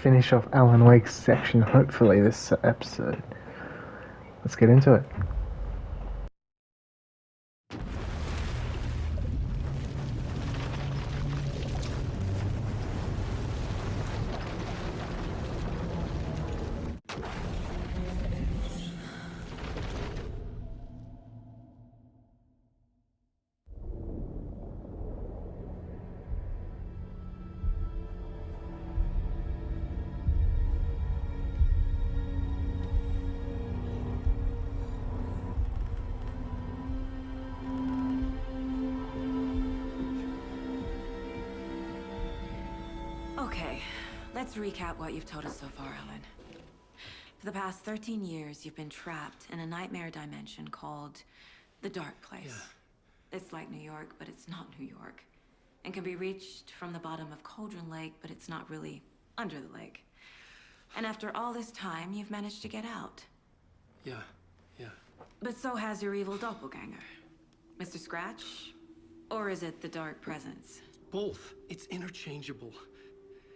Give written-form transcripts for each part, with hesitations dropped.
finish off Alan Wake's section, hopefully, this episode. Let's get into it. Okay, let's recap what you've told us so far, Alan. For the past 13 years, you've been trapped in a nightmare dimension called the Dark Place. Yeah. It's like New York, but it's not New York. And can be reached from the bottom of Cauldron Lake, but it's not really under the lake. And after all this time, you've managed to get out. Yeah. But so has your evil doppelganger. Mr. Scratch? Or is it the Dark Presence? Both. It's interchangeable.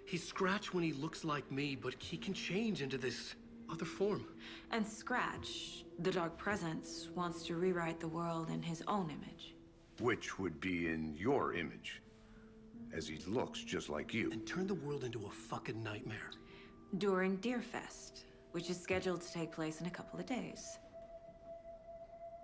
He's Scratch when he looks like me, but he can change into this other form. And Scratch, the Dark Presence, wants to rewrite the world in his own image. Which would be in your image, as he looks just like you. And turn the world into a fucking nightmare. During Deerfest, which is scheduled to take place in a couple of days.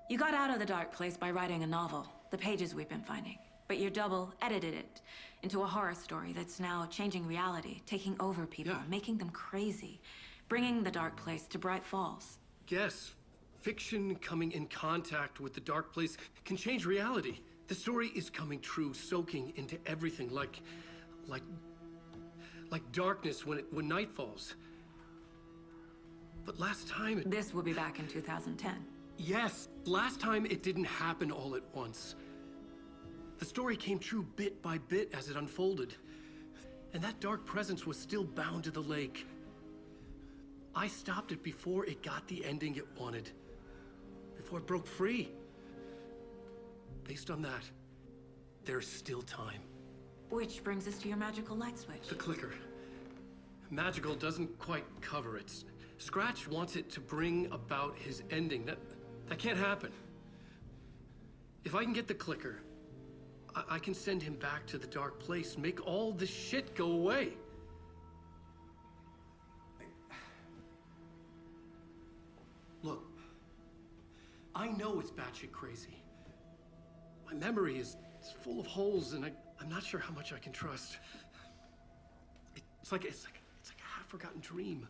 You got out of the Dark Place by writing a novel, the pages we've been finding. But your double edited it into a horror story that's now changing reality, taking over people, making them crazy, bringing the Dark Place to Bright Falls. Yes, fiction coming in contact with the Dark Place can change reality. The story is coming true, soaking into everything, like darkness when night falls. But last time This will be back in 2010. Yes, last time it didn't happen all at once. The story came true bit by bit as it unfolded. And that dark presence was still bound to the lake. I stopped it before it got the ending it wanted. Before it broke free. Based on that, there's still time. Which brings us to your magical light switch. The clicker. Magical doesn't quite cover it. Scratch wants it to bring about his ending. That can't happen. If I can get the clicker, I can send him back to the Dark Place, make all this shit go away. Look, I know it's batshit crazy. My memory is full of holes, and I'm not sure how much I can trust. It's like a half-forgotten dream.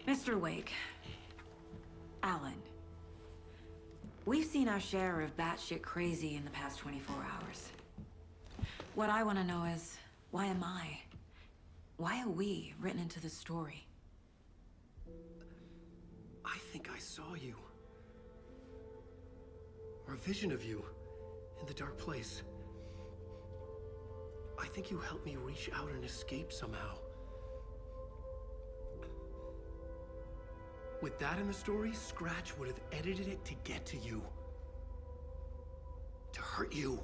Mr. Wake, Alan, we've seen our share of batshit crazy in the past 24 hours. What I want to know is, why am I? Why are we written into the story? I think I saw you. Or a vision of you in the Dark Place. I think you helped me reach out and escape somehow. With that in the story, Scratch would have edited it to get to you. To hurt you.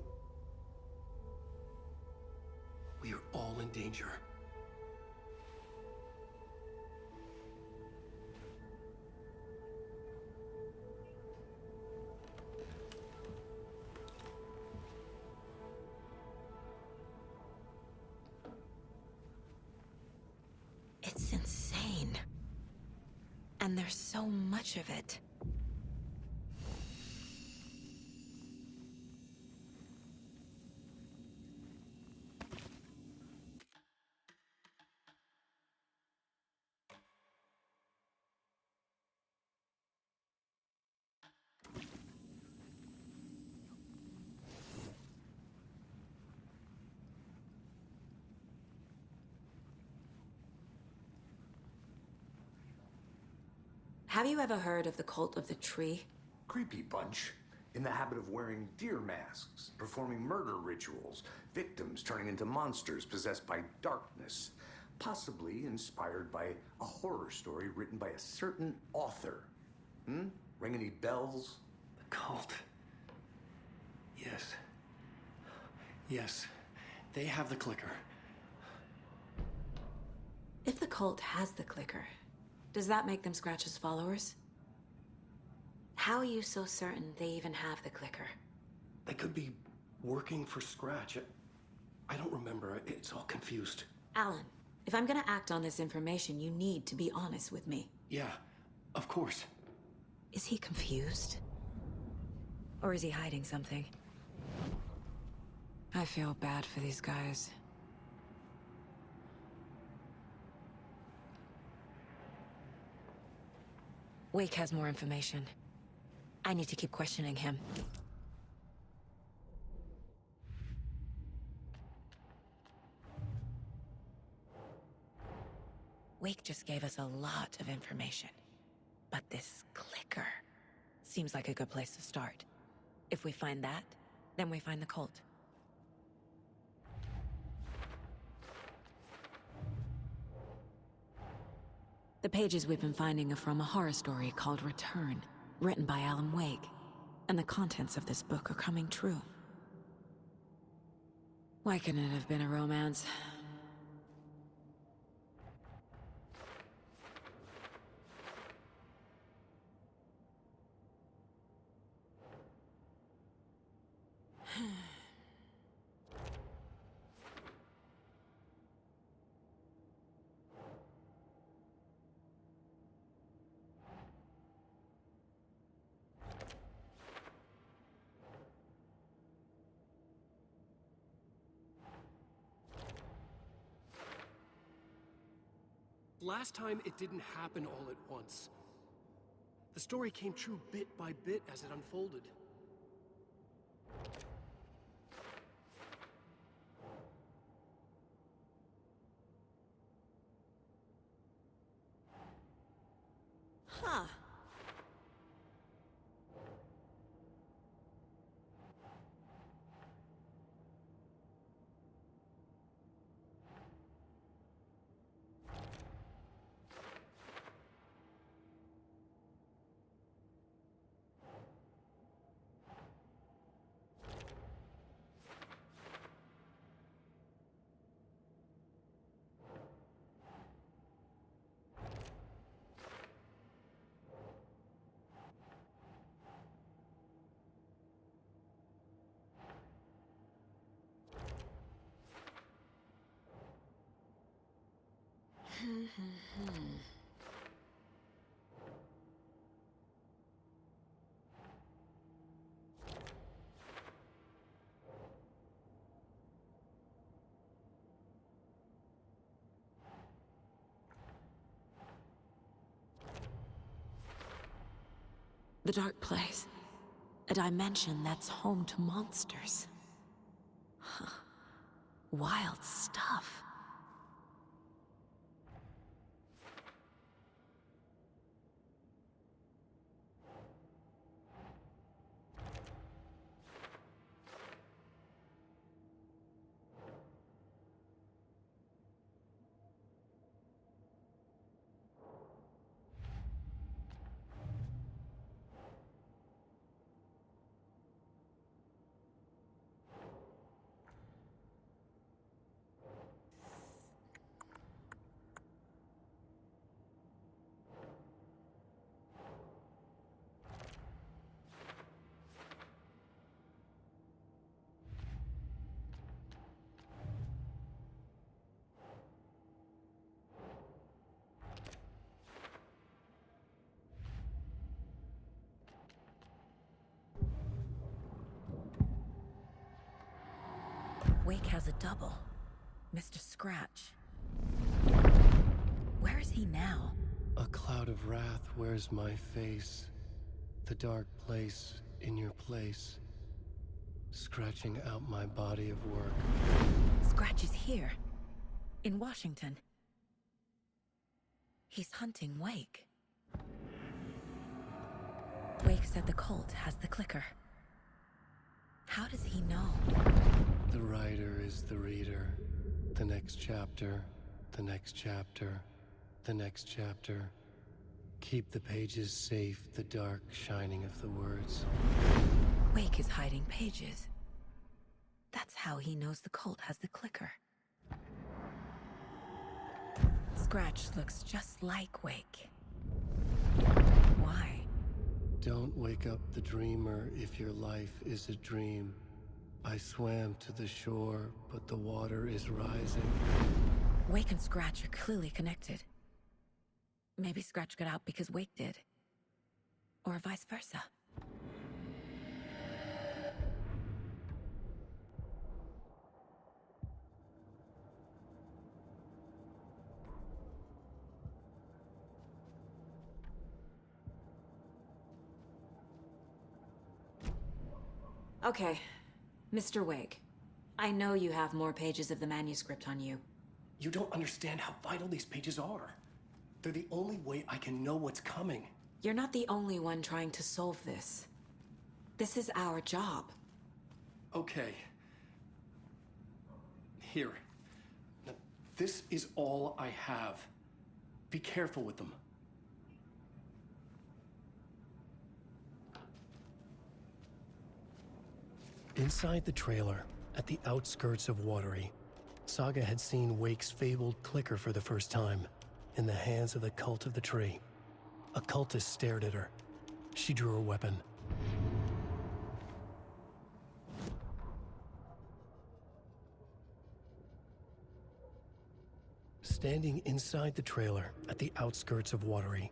We are all in danger. It's insane. And there's so much of it. Have you ever heard of the Cult of the Tree? Creepy bunch. In the habit of wearing deer masks, performing murder rituals, victims turning into monsters possessed by darkness, Possibly inspired by a horror story written by a certain author. Ring any bells? The cult. Yes. Yes. They have the clicker. If the cult has the clicker, does that make them Scratch's followers? How are you so certain they even have the clicker? They could be working for Scratch. I don't remember. It's all confused. Alan, if I'm gonna act on this information, you need to be honest with me. Yeah, of course. Is he confused? Or is he hiding something? I feel bad for these guys. Wake has more information. I need to keep questioning him. Wake just gave us a lot of information. But this clicker seems like a good place to start. If we find that, then we find the cult. The pages we've been finding are from a horror story called Return, written by Alan Wake, and the contents of this book are coming true. Why couldn't it have been a romance? Last time, it didn't happen all at once. The story came true bit by bit as it unfolded. Huh. The Dark Place. A dimension that's home to monsters. Huh. Wild stuff. Wake has a double. Mr. Scratch. Where is he now? A cloud of wrath wears my face. The dark place in your place. Scratching out my body of work. Scratch is here. In Washington. He's hunting Wake. Wake said the cult has the clicker. How does he know? The writer is the reader. The next chapter, The next chapter. The next chapter. Keep the pages safe, the dark shining of the words. Wake is hiding pages. That's how he knows the cult has the clicker. Scratch looks just like Wake. Why? Don't wake up the dreamer if your life is a dream. I swam to the shore, but the water is rising. Wake and Scratch are clearly connected. Maybe Scratch got out because Wake did. Or vice versa. Okay, Mr. Wake. I know you have more pages of the manuscript on you. You don't understand how vital these pages are. They're the only way I can know what's coming. You're not the only one trying to solve this. This is our job. Okay. Here. Now, this is all I have. Be careful with them. Inside the trailer, at the outskirts of Watery, Saga had seen Wake's fabled clicker for the first time, in the hands of the Cult of the Tree. A cultist stared at her. She drew her weapon. Standing inside the trailer, at the outskirts of Watery,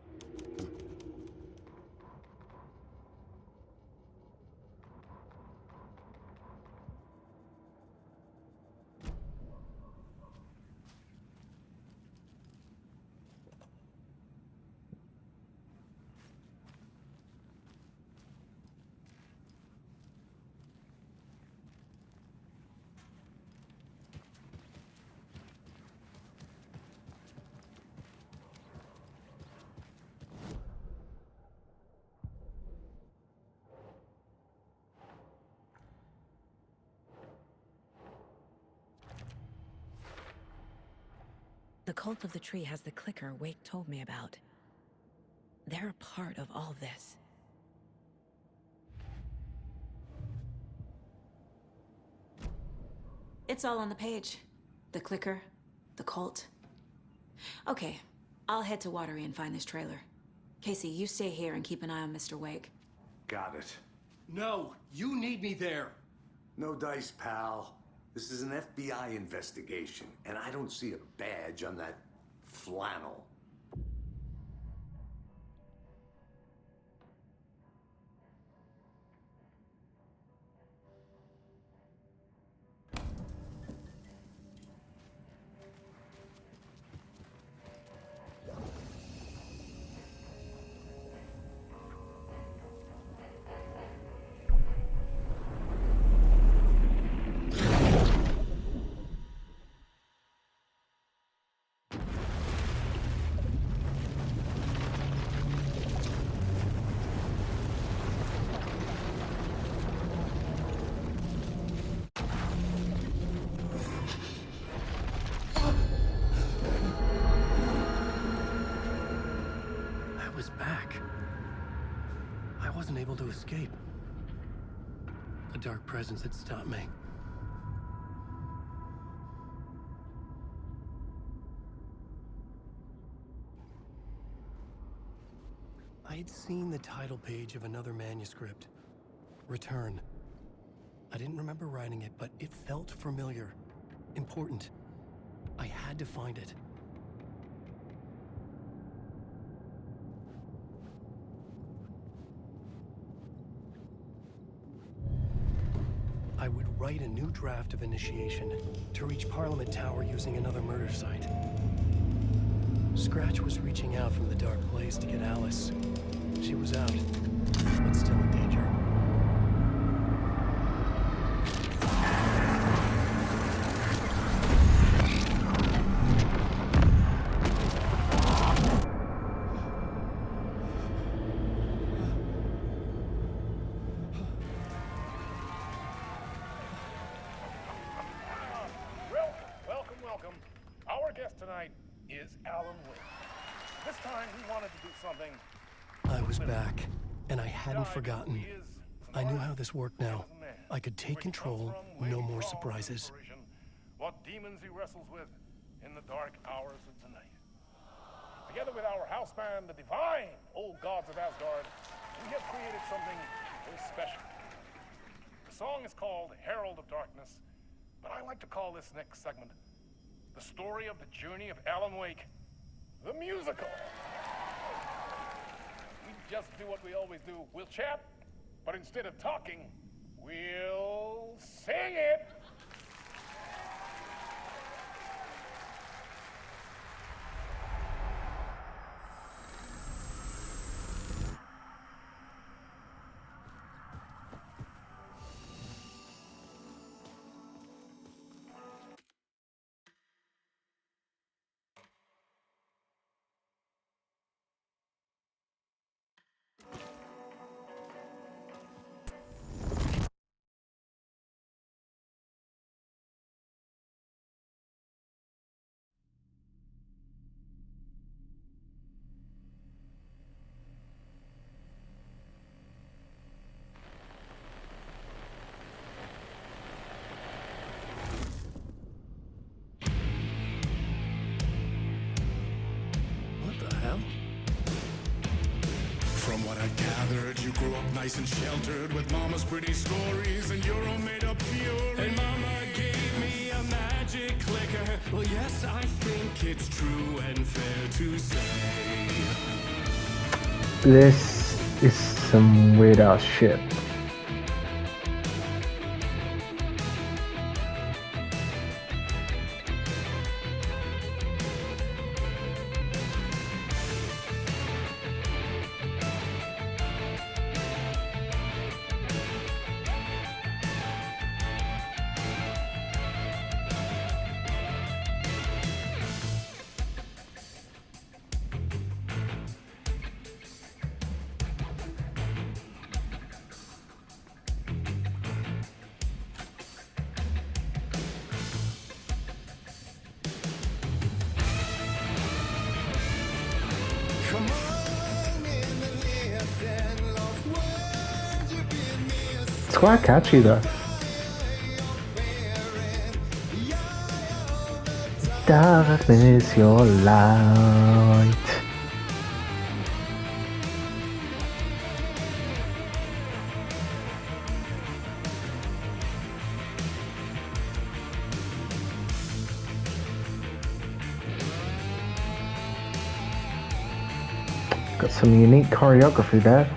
The Cult of the Tree has the clicker Wake told me about. They're a part of all this. It's all on the page. The clicker, the cult. Okay, I'll head to Watery and find this trailer. Casey, you stay here and keep an eye on Mr. Wake. Got it. No, you need me there. No dice, pal. This is an FBI investigation, and I don't see a badge on that flannel. Able to escape. A dark presence had stopped me. I had seen the title page of another manuscript, Return. I didn't remember writing it, but it felt familiar, important. I had to find it. I would write a new draft of initiation to reach Parliament Tower using another murder site. Scratch was reaching out from the dark place to get Alice. She was out, but still in danger. Welcome. Our guest tonight is Alan Wake. This time he wanted to do something. I was back, and I hadn't forgotten. I knew how this worked now. I could take control, no more surprises. What demons he wrestles with in the dark hours of the night. Together with our house band, the divine old gods of Asgard, we have created something very special. The song is called Herald of Darkness, but I like to call this next segment the story of the journey of Alan Wake, the musical. We just do what we always do. We'll chat, but instead of talking, we'll sing it. What the hell? From what I've gathered, you grew up nice and sheltered with mama's pretty stories and your own made-up fury. And mama gave me a magic clicker. Well, yes, I think it's true and fair to say. This is some weird ass shit. Come on in the lift and lost words you've been missed. It's quite catchy though. Darkness, your light. Got some unique choreography there.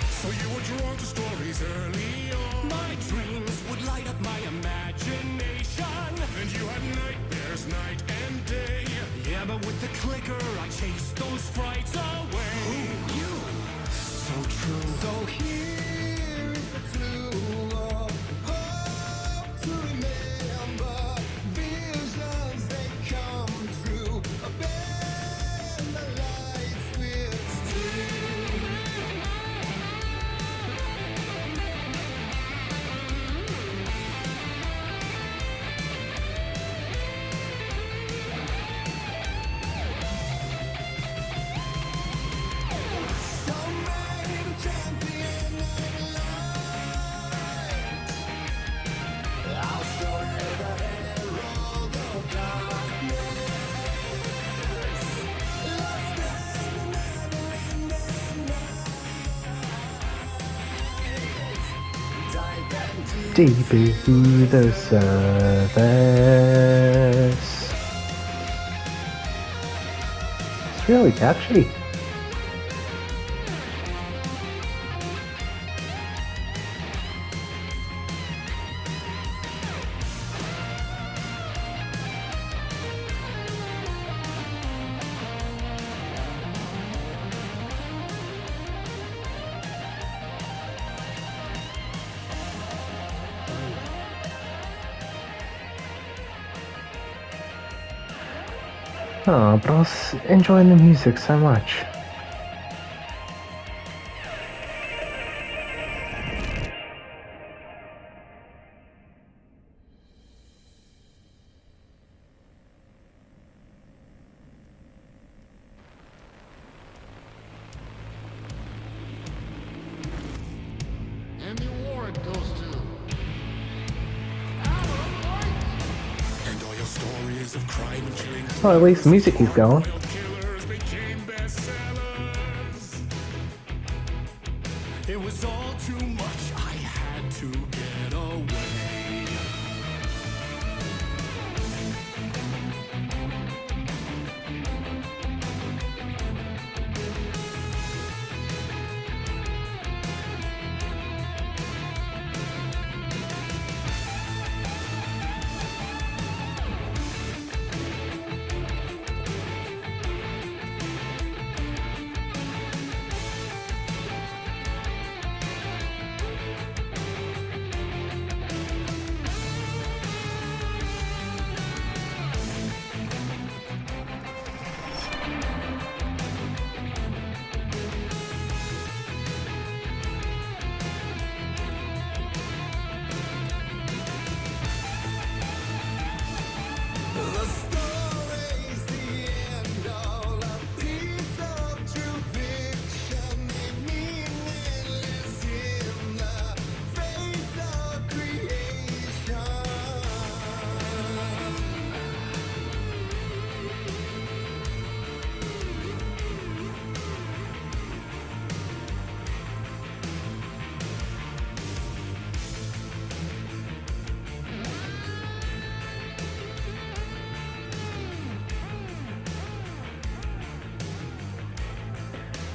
So you were drawn to stories early on. My dreams would light up my imagination. And you had nightmares night and day. Yeah, but with the clicker, I chased those frights away. You, So true. so here is a clue of hope to remember. Visions, they come true. Bend the lights with steel. Some made a champion of light. I'll show you the herald of darkness. Lost in the never-ending night. Dive Deep into the surface. It's really catchy. Oh, but I was enjoying the music so much. Those two. And all your stories of crime and killing. Well, at least the music keeps going. Killers became bestsellers. It was all too much. I had to get away.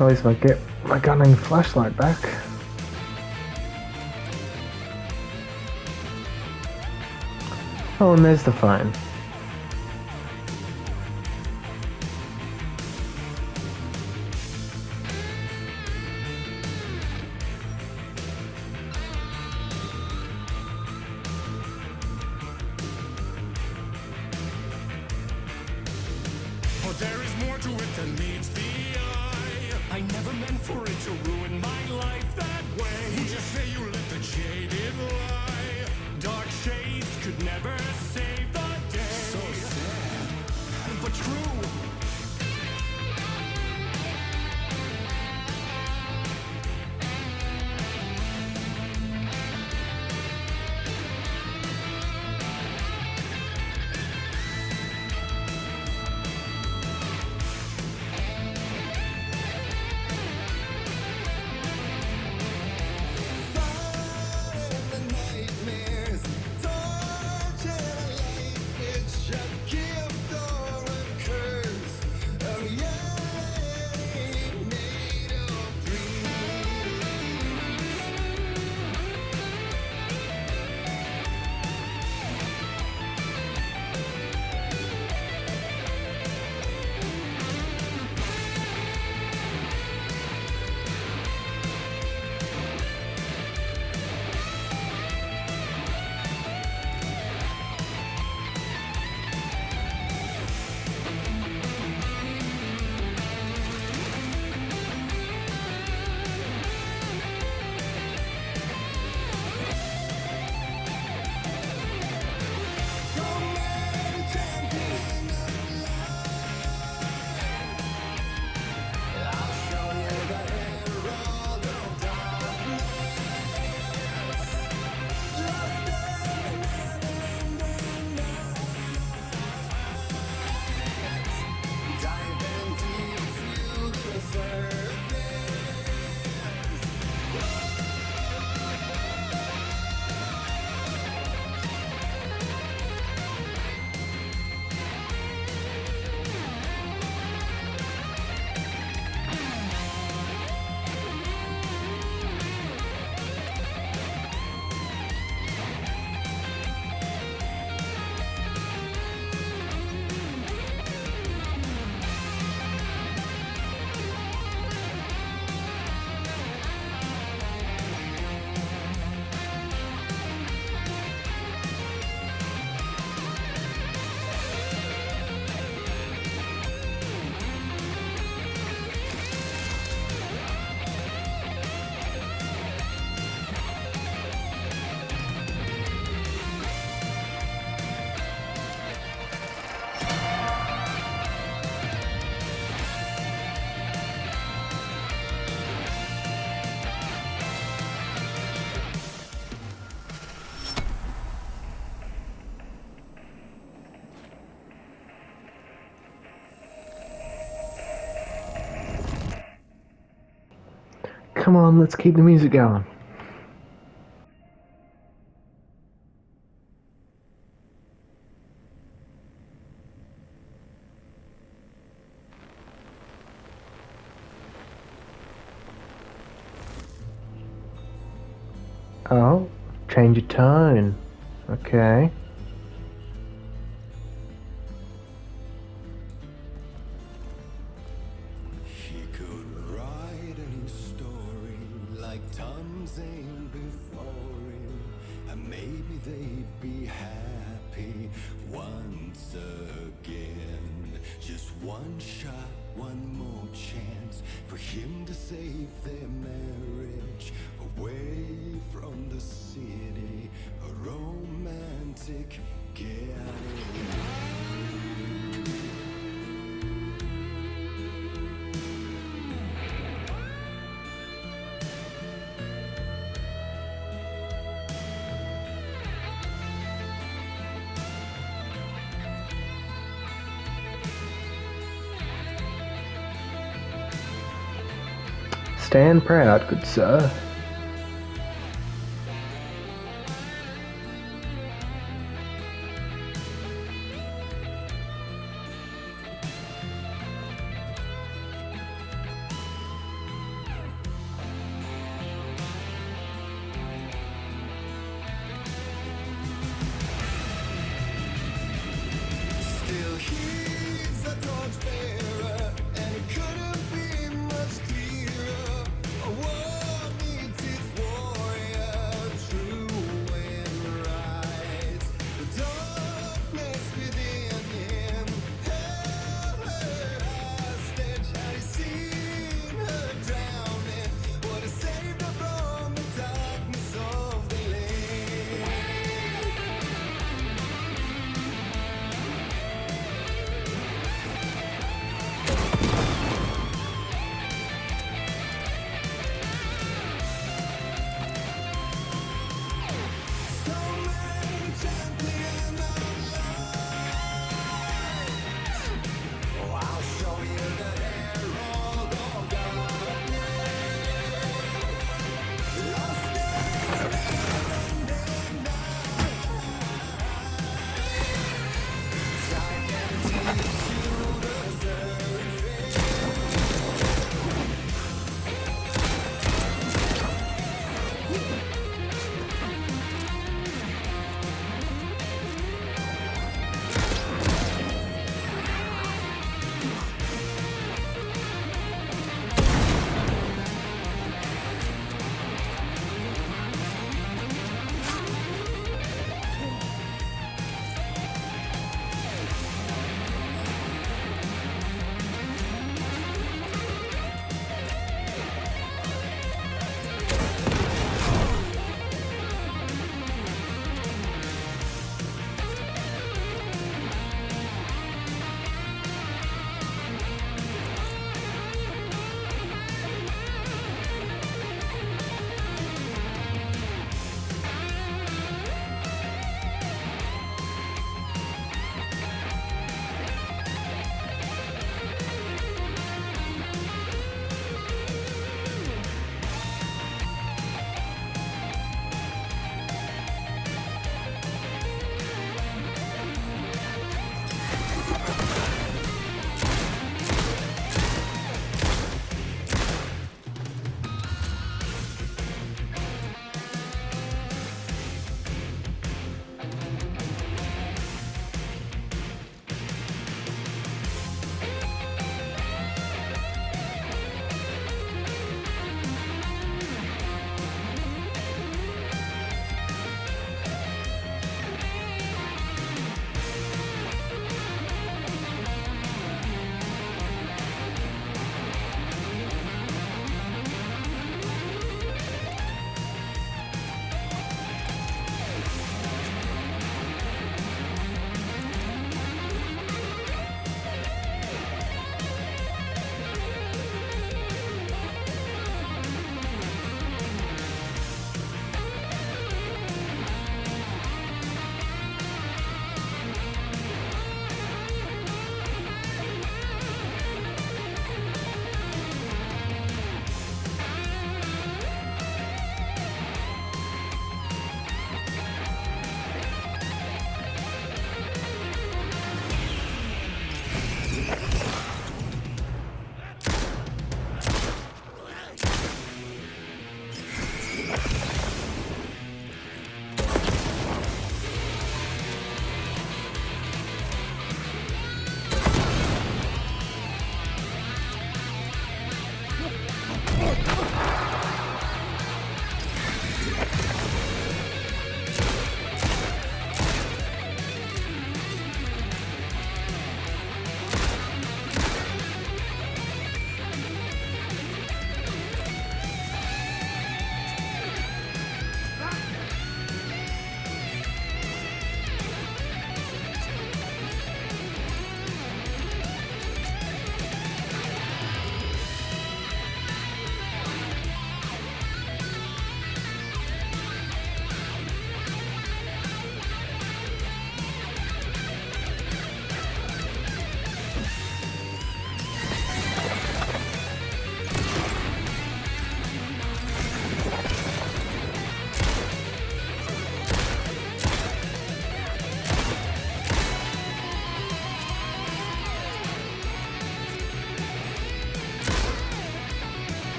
At least I get my gunning flashlight back. Oh, and there's the phone. But there is more to it than meets the eye. I never meant for it to ruin my life that way. Would you say you let the jaded lie? Dark shades could never save the day. So sad, but true. Come on, let's keep the music going. Oh, change of tone. Okay. He could write any story like Tom Zane before him, and maybe they'd be happy once again. Just one shot, one more chance for him to save their marriage away from the city, a romantic getaway. Stand proud, good sir. Still he's a torchbearer, and it couldn't be much clearer. A warning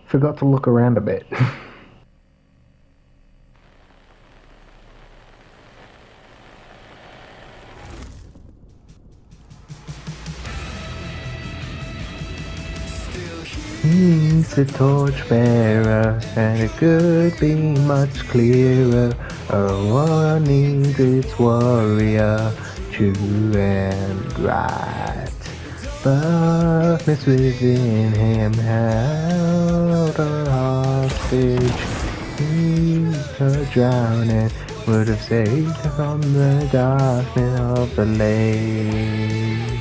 Forgot to look around a bit. He's a torchbearer, and it could be much clearer. A war needs its warrior, true and right. Darkness within him held a hostage. Her drowning would have saved her from the darkness of the lake.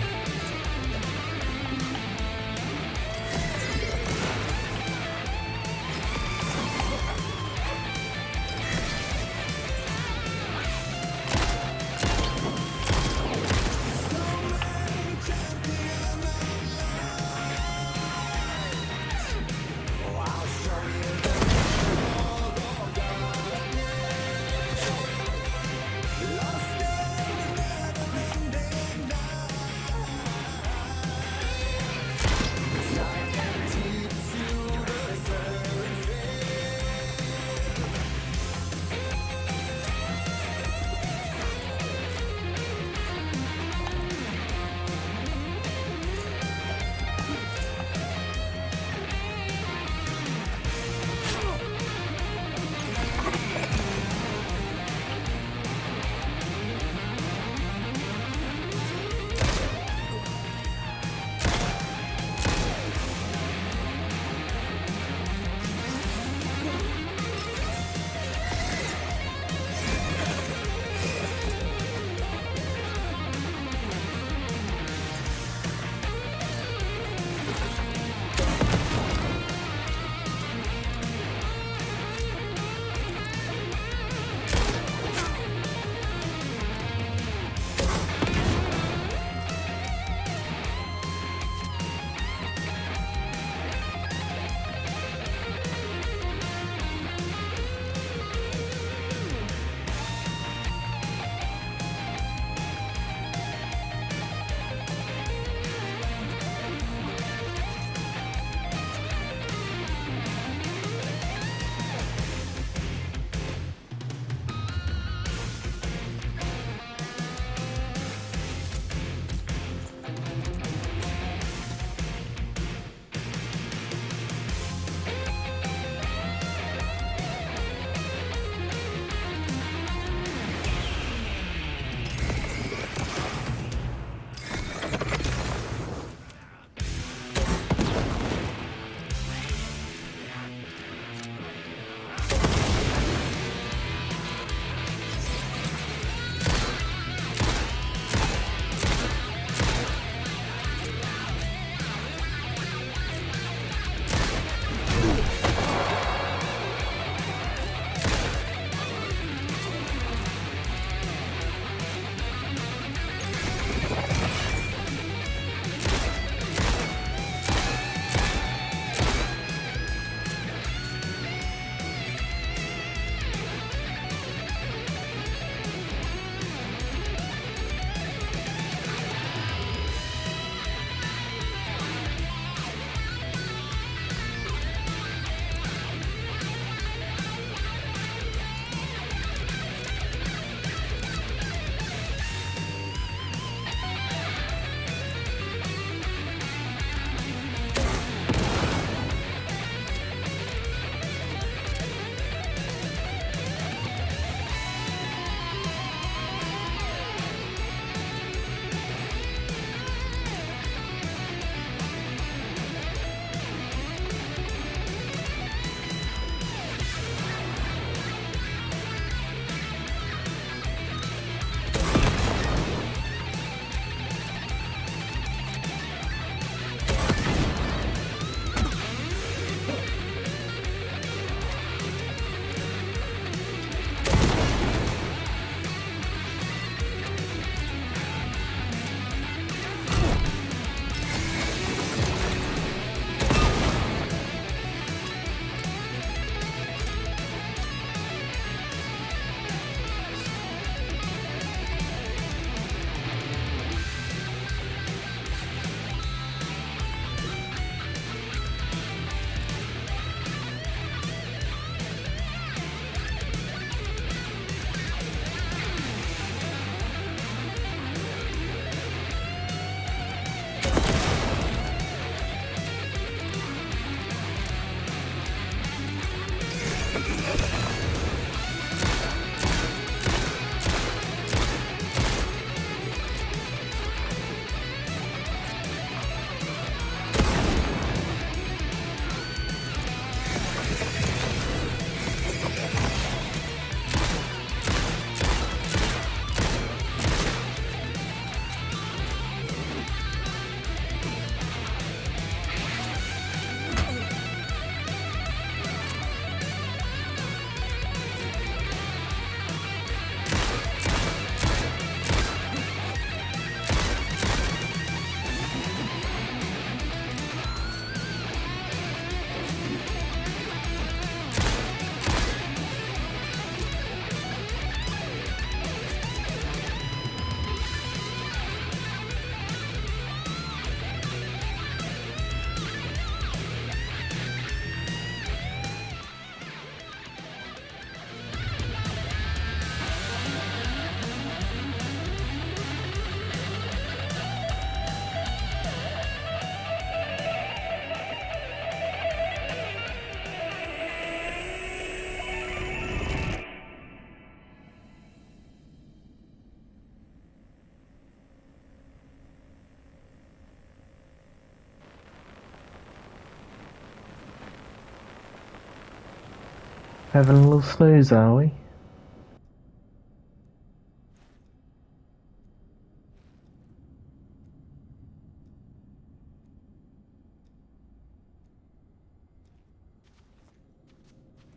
Having a little snooze, are we?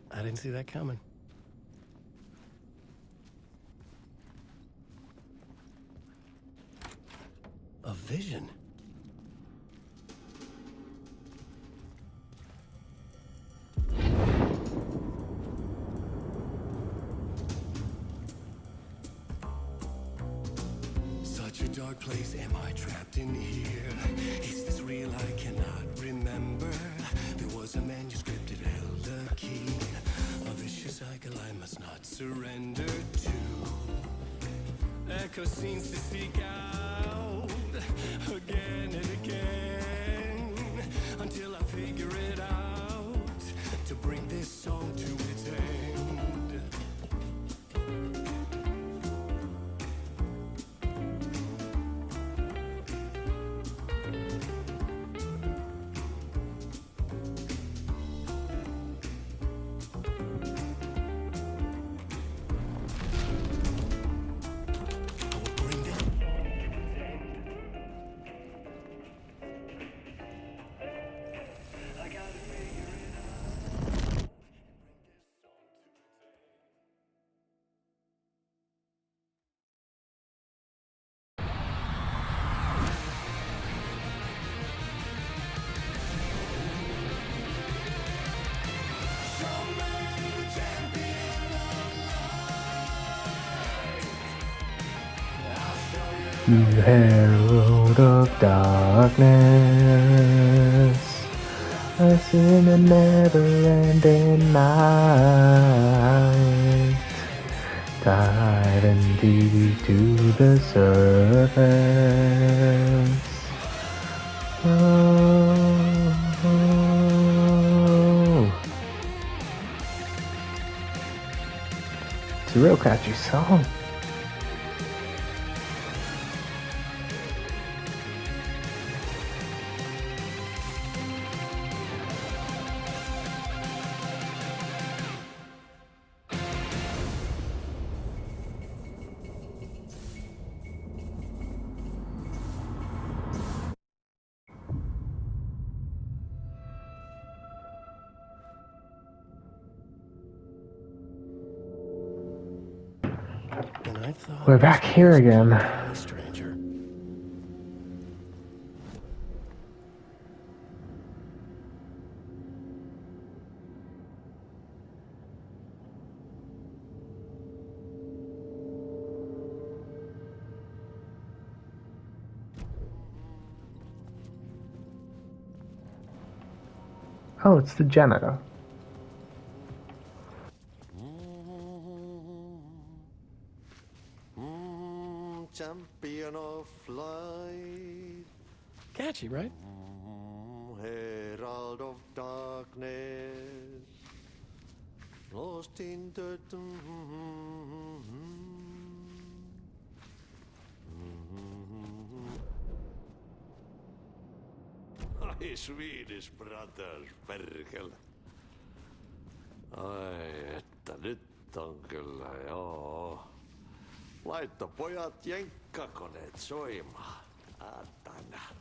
I didn't see that coming. A vision. Such a dark place, am I trapped in here? Is this real? I cannot remember. There was a manuscript, it held a key. A vicious cycle I must not surrender to. Echo scenes to seek out again and again until I figure it out to bring this song to its end. I will bring this. You herald of darkness, us in a never-ending night, dive indeed to the surface. Oh. It's a real catchy song. And I thought We're back this here was again. Valley Stranger. Oh, it's the janitor. Champion of light, Catchy, right? herald of darkness, lost in the Ai, Swedish brothers, perkele. Ai, että nyt on kyllä, joo. Laitto pojat jenkkakoneet soimaan. Atana.